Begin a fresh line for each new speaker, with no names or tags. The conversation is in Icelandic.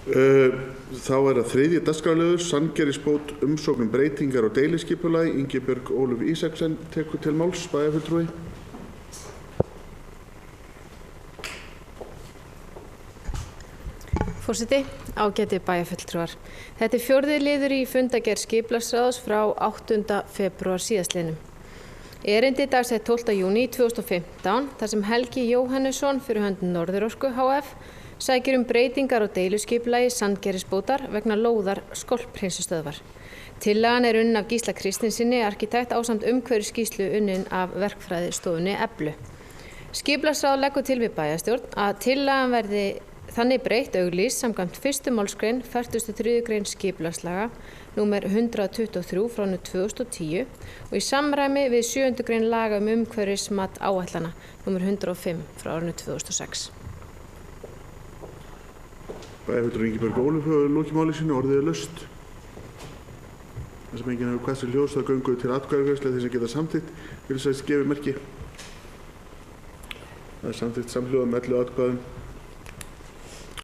Þá það þriðji dagskrárliður, sanngjörðisbót, umsókn breytingar og deiliskipulagi. Ingibjörg Ólöf Ísaksen tekur til máls, bæjarfulltrúi.
Forseti, ágæti bæjarfulltrúar. Þetta fjórði liður í fundargerð skipulagsráðs frá 8. febrúar síðastliðnum. Erindi dagsett 12. júní 2015, þar sem Helgi Jóhannesson fyrir hönd Norðurorku HF sækir breytingar á deiluskipulagi sandgerðisbótar vegna lóðar Skolphreinsunarstöðvar. Tillagan unnin af Gísla Kristinssyni, arkitekt, ásamt umhverfisskýrslu unnin af verkfræðistofunni Eflu. Skipulagsráð leggur til við bæjarstjórn að tillagan verði þannig breytt auglýst samkvæmt 1. málsgrein 43. grein skipulagslaga númer 123 frá 2010 og í samræmi við 7. grein laga umhverfismat áætlana númer 105 frá 2006.
Bæjarfulltrúi Ingibjörg Ólöf hefur lokið máli sínu, orðið laust. Það sem enginn hefur hvessir ljós, þá göngum við til atkvæðagreiðslu þeir sem geta samþykkt. Vil sæst gefi merki. Það samþykkt samhljóða með 11 atkvæðum.